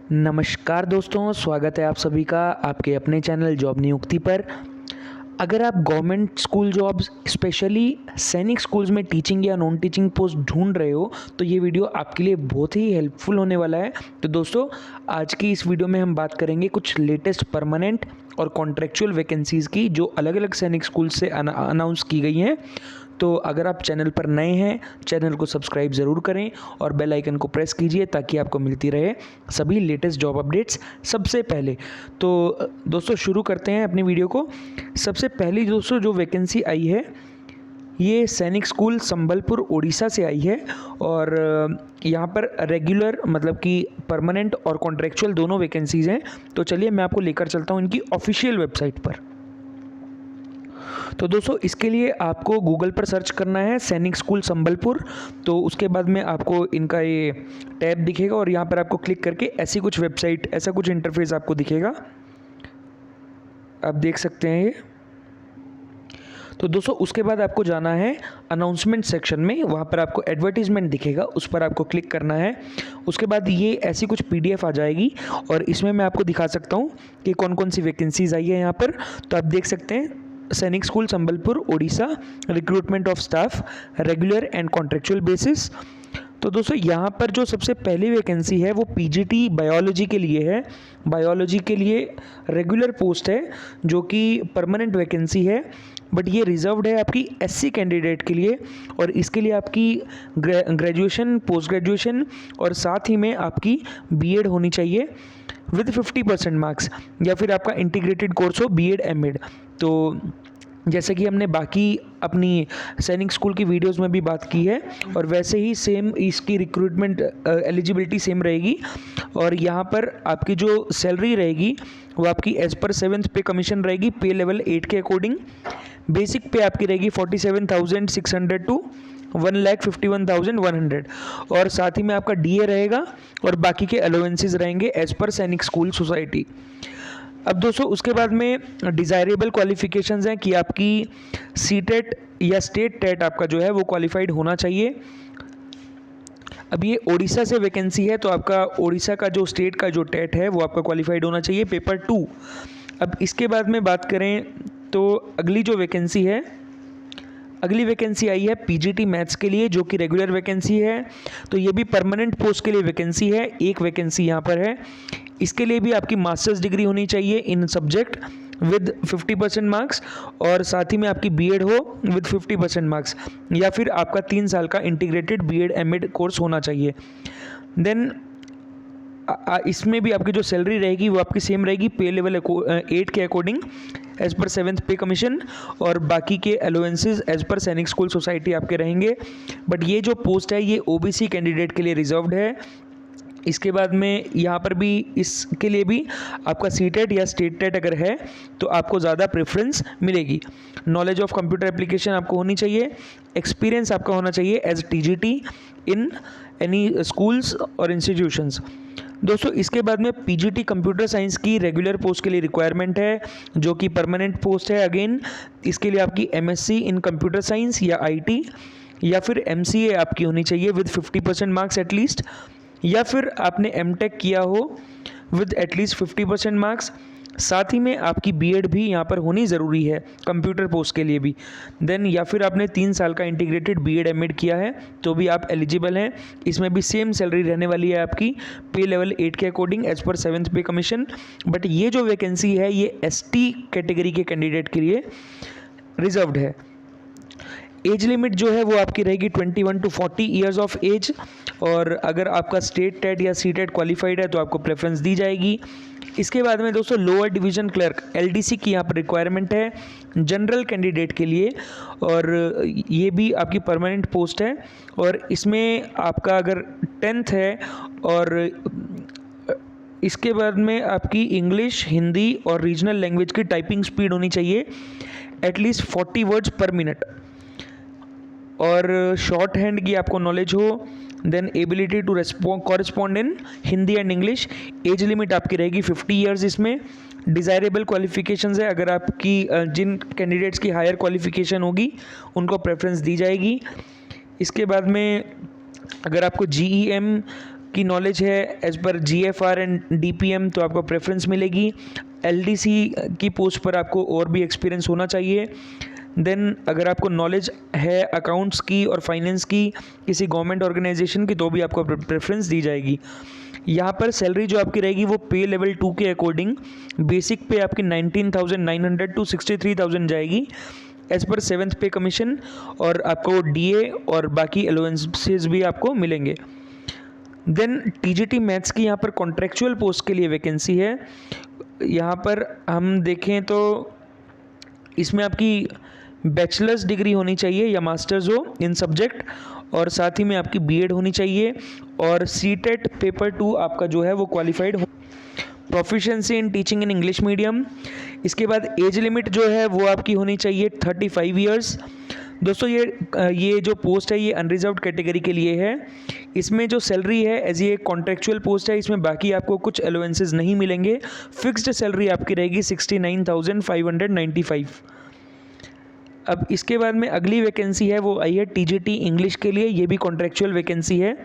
नमस्कार दोस्तों, स्वागत है आप सभी का आपके अपने चैनल जॉब नियुक्ति पर। अगर आप गवर्नमेंट स्कूल जॉब्स स्पेशली सैनिक स्कूल्स में टीचिंग या नॉन टीचिंग पोस्ट ढूंढ रहे हो तो ये वीडियो आपके लिए बहुत ही हेल्पफुल होने वाला है। तो दोस्तों, आज की इस वीडियो में हम बात करेंगे कुछ लेटेस्ट परमानेंट और कॉन्ट्रेक्चुअल वैकेंसीज़ की जो अलग अलग सैनिक स्कूल से अनाउंस की गई हैं। तो अगर आप चैनल पर नए हैं, चैनल को सब्सक्राइब ज़रूर करें और बेल आइकन को प्रेस कीजिए ताकि आपको मिलती रहे सभी लेटेस्ट जॉब अपडेट्स सबसे पहले। तो दोस्तों, शुरू करते हैं अपनी वीडियो को। सबसे पहली दोस्तों जो वैकेंसी आई है ये सैनिक स्कूल संबलपुर उड़ीसा से आई है और यहाँ पर रेगुलर मतलब कि परमानेंट और कॉन्ट्रेक्चुअल दोनों वैकेंसीज़ हैं। तो चलिए मैं आपको लेकर चलता हूँ इनकी ऑफिशियल वेबसाइट पर। तो दोस्तों, इसके लिए आपको गूगल पर सर्च करना है सैनिक स्कूल संबलपुर। तो उसके बाद में आपको इनका ये टैब दिखेगा और यहाँ पर आपको क्लिक करके ऐसी कुछ वेबसाइट, ऐसा कुछ इंटरफेस आपको दिखेगा, आप देख सकते हैं ये। तो दोस्तों, उसके बाद आपको जाना है अनाउंसमेंट सेक्शन में, वहाँ पर आपको एडवर्टीजमेंट दिखेगा, उस पर आपको क्लिक करना है। उसके बाद ये ऐसी कुछ पीडीएफ आ जाएगी और इसमें मैं आपको दिखा सकता हूँ कि कौन कौन सी वैकेंसीज आई है यहाँ पर। तो आप देख सकते हैं सैनिक school Sambalpur Orissa, recruitment of staff regular and contractual basis. तो दोस्तों, यहाँ पर जो सबसे पहली वैकेंसी है वो पीजीटी बायोलॉजी के लिए है। बायोलॉजी के लिए रेगुलर पोस्ट है जो कि परमानेंट वैकेंसी है, बट ये रिजर्व्ड है आपकी एससी कैंडिडेट के लिए। और इसके लिए आपकी ग्रेजुएशन, पोस्ट ग्रेजुएशन और साथ ही में आपकी बीएड होनी चाहिए विद 50% मार्क्स, या फिर आपका इंटीग्रेटेड कोर्स हो बीएड एमएड। तो जैसे कि हमने बाकी अपनी सैनिक स्कूल की वीडियोस में भी बात की है और वैसे ही सेम इसकी रिक्रूटमेंट एलिजिबिलिटी सेम रहेगी। और यहाँ पर आपकी जो सैलरी रहेगी वो आपकी एज पर 7th पे कमीशन रहेगी, पे लेवल 8 के अकॉर्डिंग। बेसिक पे आपकी रहेगी 47,600 टू 1,51,100 और साथ ही में आपका डीए रहेगा और बाकी के अलाउंसेस रहेंगे एज पर सैनिक स्कूल सोसाइटी। अब दोस्तों, उसके बाद में डिज़ायरेबल क्वालिफिकेशंस हैं कि आपकी सीटेट या स्टेट टेट आपका जो है वो क्वालिफाइड होना चाहिए। अब ये ओडिशा से वैकेंसी है तो आपका ओडिशा का जो स्टेट का जो टेट है वो आपका क्वालिफाइड होना चाहिए, पेपर 2। अब इसके बाद में बात करें तो अगली जो वैकेंसी है, अगली वैकेंसी आई है पीजीटी मैथ्स के लिए जो कि रेगुलर वैकेंसी है। तो ये भी परमानेंट पोस्ट के लिए वैकेंसी है, एक वैकेंसी यहाँ पर है। इसके लिए भी आपकी मास्टर्स डिग्री होनी चाहिए इन सब्जेक्ट विद 50% मार्क्स और साथ ही में आपकी बीएड हो विद 50% मार्क्स, या फिर आपका 3 साल का इंटीग्रेटेड बीएड एमएड कोर्स होना चाहिए। देन इसमें भी आपकी जो सैलरी रहेगी वो आपकी सेम रहेगी, पे लेवल 8 के अकॉर्डिंग एज पर 7th पे कमीशन और बाकी के अलाउंसेस एज पर सैनिक स्कूल सोसाइटी आपके रहेंगे। बट ये जो पोस्ट है ये ओबीसी कैंडिडेट के लिए रिजर्व्ड है। इसके बाद में यहाँ पर भी इसके लिए भी आपका सीटेट या स्टेट टेट अगर है तो आपको ज़्यादा प्रेफरेंस मिलेगी। नॉलेज ऑफ कंप्यूटर एप्लीकेशन आपको होनी चाहिए, एक्सपीरियंस आपका होना चाहिए as TGT in any schools और इंस्टीट्यूशंस। दोस्तों, इसके बाद में पीजीटी कंप्यूटर साइंस की रेगुलर पोस्ट के लिए रिक्वायरमेंट है जो कि परमानेंट पोस्ट है। अगेन इसके लिए आपकी एमएससी इन कंप्यूटर साइंस या आईटी या फिर एमसीए आपकी होनी चाहिए विद 50% मार्क्स एटलीस्ट, या फिर आपने एमटेक किया हो विद एटलीस्ट 50% मार्क्स। साथ ही में आपकी बीएड भी यहाँ पर होनी ज़रूरी है कंप्यूटर पोस्ट के लिए भी। देन या फिर आपने 3 साल का इंटीग्रेटेड बीएड एमएड किया है तो भी आप एलिजिबल हैं। इसमें भी सेम सैलरी रहने वाली है आपकी, पे लेवल 8 के अकॉर्डिंग एज पर 7th पे कमीशन। बट ये जो वैकेंसी है ये एसटी कैटेगरी के कैंडिडेट के लिए रिजर्व्ड है। एज लिमिट जो है वो आपकी रहेगी 21 to 40 ईयर्स ऑफ एज, और अगर आपका स्टेट टेट या सी टेट क्वालिफाइड है तो आपको प्रेफरेंस दी जाएगी। इसके बाद में दोस्तों लोअर डिवीज़न क्लर्क एलडीसी की यहाँ पर रिक्वायरमेंट है जनरल कैंडिडेट के लिए, और ये भी आपकी परमानेंट पोस्ट है। और इसमें आपका अगर 10th है और इसके बाद में आपकी इंग्लिश, हिंदी और रीजनल लैंग्वेज की टाइपिंग स्पीड होनी चाहिए एटलीस्ट 40 वर्ड्स पर मिनट, और शॉर्ट हैंड की आपको नॉलेज हो। Then ability to correspond in Hindi and English. Age limit आपकी रहेगी 50 ईयर्स। इसमें डिज़ायरेबल क्वालिफिकेशंस है, अगर आपकी जिन कैंडिडेट्स की हायर क्वालिफिकेशन होगी उनको प्रेफरेंस दी जाएगी। इसके बाद में अगर आपको जीईएम की नॉलेज है as per GFR and DPM तो आपको प्रेफरेंस मिलेगी। LDC की पोस्ट पर आपको और भी एक्सपीरियंस होना चाहिए। देन अगर आपको नॉलेज है अकाउंट्स की और फाइनेंस की किसी गवर्नमेंट ऑर्गेनाइजेशन की तो भी आपको प्रेफरेंस दी जाएगी। यहाँ पर सैलरी जो आपकी रहेगी वो पे लेवल 2 के अकॉर्डिंग बेसिक पे आपकी 19,900 टू 63,000 जाएगी एज पर 7th पे कमीशन, और आपको DA और बाकी अलाउंसेस भी आपको मिलेंगे। देन TGT मैथ्स की यहाँ पर कॉन्ट्रेक्चुअल पोस्ट के लिए वैकेंसी है। यहाँ पर हम देखें तो इसमें आपकी बैचलर्स डिग्री होनी चाहिए या मास्टर्स हो इन सब्जेक्ट, और साथ ही में आपकी BEd होनी चाहिए और CTET पेपर 2 आपका जो है वो क्वालिफाइड हो। Proficiency in teaching in English medium. इसके बाद एज लिमिट जो है वो आपकी होनी चाहिए 35 ईयर्स। दोस्तों ये जो पोस्ट है ये अनरिजर्व्ड कैटेगरी के लिए है। इसमें जो सैलरी है एज ये कॉन्ट्रेक्चुअल पोस्ट है, इसमें बाकी आपको कुछ अलाउंसेस नहीं मिलेंगे। फिक्स्ड सैलरी आपकी रहेगी 69,595। अब इसके बाद में अगली वैकेंसी है वो आई है TGT इंग्लिश के लिए, ये भी कॉन्ट्रेक्चुअल वैकेंसी है।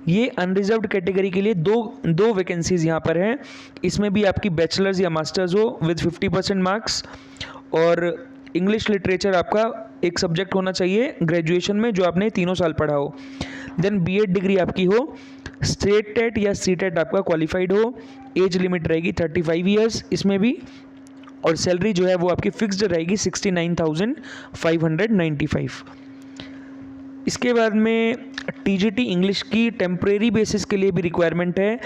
ये अनरिजर्व्ड कैटेगरी के लिए दो वैकेंसीज यहाँ पर हैं। इसमें भी आपकी बैचलर्स या मास्टर्स हो विद 50% मार्क्स, और इंग्लिश लिटरेचर आपका एक सब्जेक्ट होना चाहिए ग्रेजुएशन में जो आपने 3 साल पढ़ा हो। देन BEd डिग्री आपकी हो, स्टेट टेट या CTET आपका क्वालिफाइड हो। एज लिमिट रहेगी 35 ईयर्स इसमें भी, और सैलरी जो है वो आपकी फिक्स्ड रहेगी 69,595। इसके बाद में TGT इंग्लिश की टेम्परेरी बेसिस के लिए भी रिक्वायरमेंट है।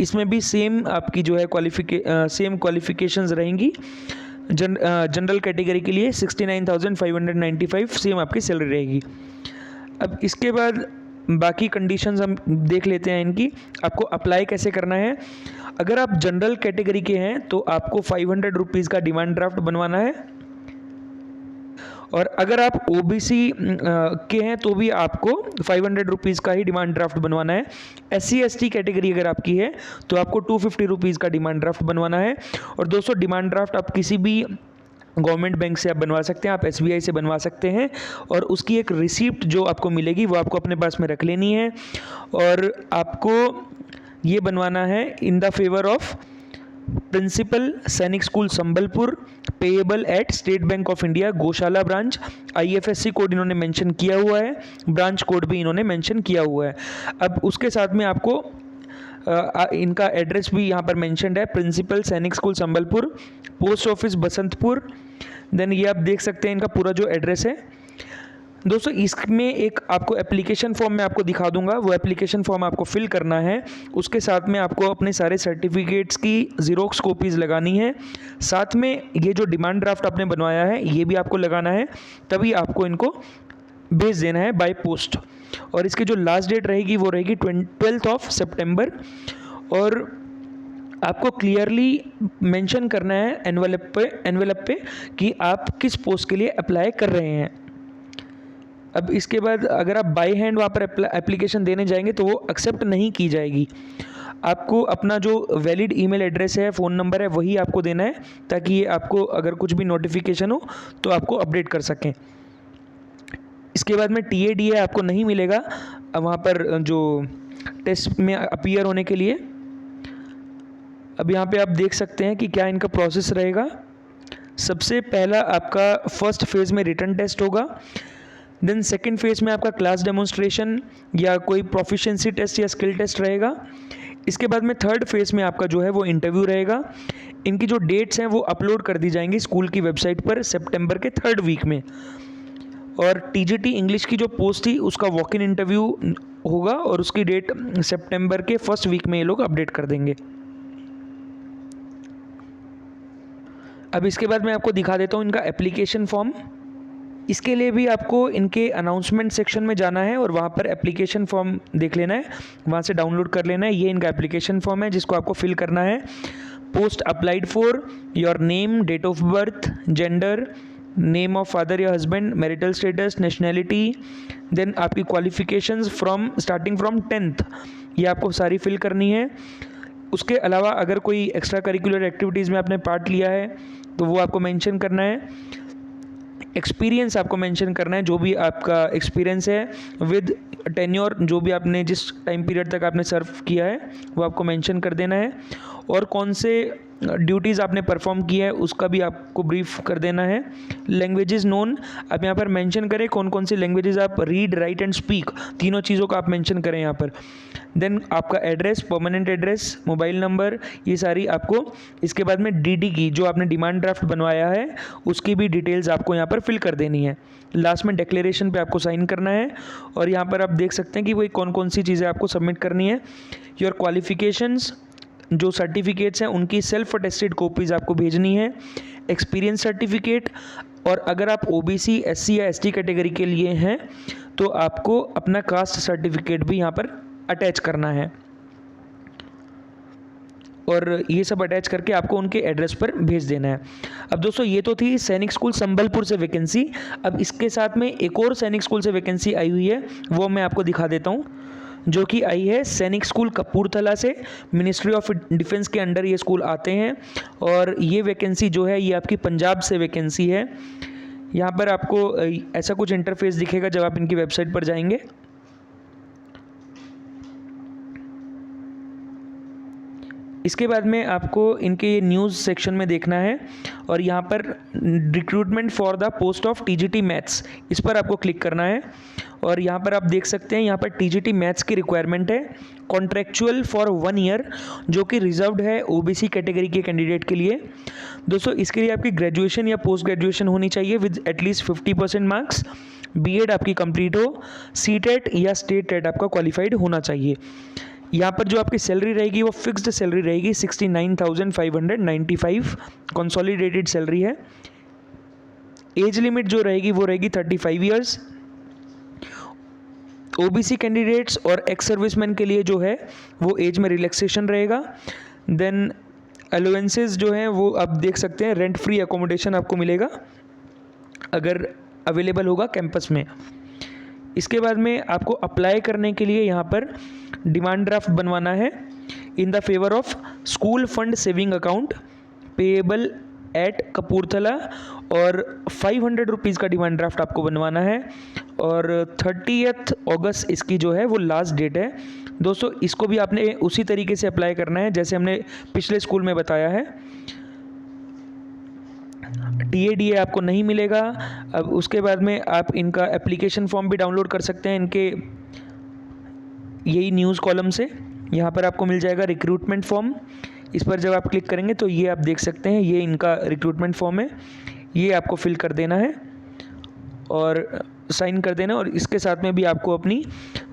इसमें भी सेम आपकी जो है सेम क्वालिफिकेशंस रहेंगी। जनरल कैटेगरी के लिए 69,595 सेम आपकी सैलरी रहेगी। अब इसके बाद बाकी कंडीशंस हम देख लेते हैं इनकी। आपको अप्लाई कैसे करना है। अगर आप जनरल कैटेगरी के हैं तो आपको 500 रुपीज़ का डिमांड ड्राफ्ट बनवाना है, और अगर आप OBC के हैं तो भी आपको 500 रुपीज़ का ही डिमांड ड्राफ्ट बनवाना है। SC ST कैटेगरी अगर आपकी है तो आपको 250 रुपीज़ का डिमांड ड्राफ्ट बनवाना है। और दोस्तों डिमांड ड्राफ्ट आप किसी भी गवर्नमेंट बैंक से आप बनवा सकते हैं, आप SBI से बनवा सकते हैं, और उसकी एक रिसिप्ट जो आपको मिलेगी वो आपको अपने पास में रख लेनी है। और आपको ये बनवाना है in the favour of principal सैनिक school Sambalpur, payable at State Bank of India Gaushala branch. IFSC code इन्होंने मेंशन किया हुआ है, ब्रांच कोड भी इन्होंने मेंशन किया हुआ है। अब उसके साथ में आपको इनका एड्रेस भी यहाँ पर मेंशन्ड है, प्रिंसिपल सैनिक school Sambalpur, post office Basantpur. Then ये आप देख सकते हैं इनका पूरा जो एड्रेस है। दोस्तों इसमें एक आपको एप्लीकेशन फॉर्म मैं आपको दिखा दूंगा, वो एप्लीकेशन फॉर्म आपको फिल करना है। उसके साथ में आपको अपने सारे सर्टिफिकेट्स की ज़ीरोक्स कॉपीज़ लगानी है। साथ में ये जो डिमांड ड्राफ्ट आपने बनवाया है ये भी आपको लगाना है, तभी आपको इनको भेज देना है बाय पोस्ट। और इसकी जो लास्ट डेट रहेगी वो रहेगी 12 सितंबर। और आपको क्लियरली मेंशन करना है एनवेलप पे कि आप किस पोस्ट के लिए अप्लाई कर रहे हैं। अब इसके बाद अगर आप बाय हैंड वहाँ पर एप्लीकेशन देने जाएंगे तो वो एक्सेप्ट नहीं की जाएगी। आपको अपना जो वैलिड ईमेल एड्रेस है, फ़ोन नंबर है, वही आपको देना है, ताकि ये आपको अगर कुछ भी नोटिफिकेशन हो तो आपको अपडेट कर सकें। इसके बाद में TADA आपको नहीं मिलेगा वहाँ पर जो टेस्ट में अपीयर होने के लिए। अब यहाँ पे आप देख सकते हैं कि क्या इनका प्रोसेस रहेगा। सबसे पहला आपका फर्स्ट फेज़ में रिटन टेस्ट होगा। देन सेकंड फेज़ में आपका क्लास डेमोन्स्ट्रेशन या कोई प्रोफिशिएंसी टेस्ट या स्किल टेस्ट रहेगा। इसके बाद में थर्ड फेज़ में आपका जो है वो इंटरव्यू रहेगा। इनकी जो डेट्स हैं वो अपलोड कर दी जाएंगी स्कूल की वेबसाइट पर सितंबर के 3rd वीक में। और TGT इंग्लिश की जो पोस्ट थी उसका वॉक इन इंटरव्यू होगा, और उसकी डेट सितंबर के 1st वीक में ये लोग अपडेट कर देंगे। अब इसके बाद मैं आपको दिखा देता हूँ इनका एप्लीकेशन फॉर्म। इसके लिए भी आपको इनके अनाउंसमेंट सेक्शन में जाना है और वहाँ पर एप्लीकेशन फॉर्म देख लेना है, वहाँ से डाउनलोड कर लेना है। ये इनका एप्लीकेशन फॉर्म है जिसको आपको फिल करना है। Post applied for, your name, date of birth, gender, name of father या husband, marital status, nationality, then आपकी क्वालिफिकेशंस स्टार्टिंग फ्रॉम 10th, ये आपको सारी फिल करनी है। उसके अलावा अगर कोई एक्स्ट्रा करिकुलर एक्टिविटीज़ में आपने पार्ट लिया है तो वो आपको मेंशन करना है। एक्सपीरियंस आपको मेंशन करना है, जो भी आपका एक्सपीरियंस है विद टेन्योर, जो भी आपने जिस टाइम पीरियड तक आपने सर्व किया है वो आपको मेंशन कर देना है, और कौन से ड्यूटीज़ आपने परफॉर्म किया है उसका भी आपको ब्रीफ कर देना है। लैंग्वेजेस नोन आप यहाँ पर मेंशन करें, कौन कौन सी लैंग्वेजेस आप रीड, राइट एंड स्पीक, तीनों चीज़ों का आप मेंशन करें यहाँ पर। देन आपका address, permanent address, mobile number, ये सारी आपको, इसके बाद में डीडी की जो आपने डिमांड ड्राफ्ट बनवाया है उसकी भी डिटेल्स आपको यहाँ पर फिल कर देनी है। लास्ट में डिक्लेरेशन पे आपको साइन करना है, और यहाँ पर आप देख सकते हैं कि वही कौन कौन सी चीज़ें आपको सबमिट करनी है। योर क्वालिफिकेशंस, जो सर्टिफिकेट्स हैं उनकी सेल्फ अटेस्टेड कॉपीज़ आपको भेजनी है। एक्सपीरियंस सर्टिफिकेट, और अगर आप ओबीसी, एससी या एसटी कैटेगरी के लिए हैं तो आपको अपना कास्ट सर्टिफिकेट भी यहाँ पर अटैच करना है, और ये सब अटैच करके आपको उनके एड्रेस पर भेज देना है। अब दोस्तों ये तो थी सैनिक स्कूल संबलपुर से वैकेंसी। अब इसके साथ में एक और सैनिक स्कूल से वैकेंसी आई हुई है, वो मैं आपको दिखा देता हूँ, जो कि आई है सैनिक स्कूल कपूरथला से। मिनिस्ट्री ऑफ डिफेंस के अंडर ये स्कूल आते हैं, और ये वैकेंसी जो है ये आपकी पंजाब से वैकेंसी है। यहाँ पर आपको ऐसा कुछ इंटरफेस दिखेगा जब आप इनकी वेबसाइट पर जाएंगे। इसके बाद में आपको इनके न्यूज़ सेक्शन में देखना है, और यहाँ पर recruitment for the post of TGT maths, इस पर आपको क्लिक करना है। और यहाँ पर आप देख सकते हैं, यहाँ पर टीजीटी मैथ्स की रिक्वायरमेंट है, कॉन्ट्रेक्चुअल फॉर 1 ईयर, जो कि रिजर्व्ड है ओबीसी कैटेगरी के कैंडिडेट के लिए। दोस्तों इसके लिए आपकी ग्रेजुएशन या पोस्ट ग्रेजुएशन होनी चाहिए विद एटलीस्ट 50% मार्क्स, बीएड आपकी कंप्लीट हो, सीटेट या स्टेट टेट आपका क्वालिफाइड होना चाहिए। यहाँ पर जो आपकी सैलरी रहेगी वो फिक्स्ड सैलरी रहेगी 69,595 कंसोलिडेटेड सैलरी है। एज लिमिट जो रहेगी वो रहेगी 35 इयर्स। ओबीसी कैंडिडेट्स और एक्स सर्विसमैन के लिए जो है वो एज में रिलैक्सेशन रहेगा। देन अलाउंसेस जो हैं वो आप देख सकते हैं, रेंट फ्री अकोमोडेशन आपको मिलेगा अगर अवेलेबल होगा कैंपस में। इसके बाद में आपको अप्लाई करने के लिए यहाँ पर डिमांड ड्राफ्ट बनवाना है in the favour of school fund saving account payable eight Kapurthala, और 500 रुपीज़ का डिमांड ड्राफ्ट आपको बनवाना है, और 30 अगस्त इसकी जो है वो लास्ट डेट है। दोस्तों इसको भी आपने उसी तरीके से अप्लाई करना है जैसे हमने पिछले स्कूल में बताया है। टीएडीए आपको नहीं मिलेगा। अब उसके बाद में आप इनका एप्लीकेशन फॉर्म भी डाउनलोड कर सकते हैं इनके यही न्यूज़ कॉलम से। यहाँ पर आपको मिल जाएगा रिक्रूटमेंट फॉर्म, इस पर जब आप क्लिक करेंगे तो ये आप देख सकते हैं, ये इनका रिक्रूटमेंट फॉर्म है, ये आपको फिल कर देना है और साइन कर देना। और इसके साथ में भी आपको अपनी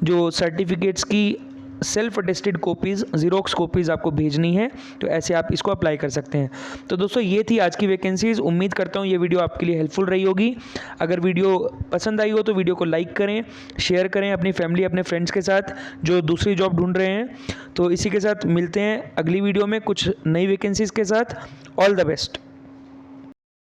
जो सर्टिफिकेट्स की self attested copies, Xerox copies आपको भेजनी है, तो ऐसे आप इसको अप्लाई कर सकते हैं। तो दोस्तों ये थी आज की वैकेंसीज़। उम्मीद करता हूँ ये वीडियो आपके लिए हेल्पफुल रही होगी। अगर वीडियो पसंद आई हो तो वीडियो को लाइक करें, शेयर करें अपनी फैमिली, अपने फ्रेंड्स के साथ जो दूसरी जॉब ढूंढ रहे हैं। तो इसी के साथ मिलते हैं अगली वीडियो में कुछ नई वैकेंसीज़ के साथ। All the best.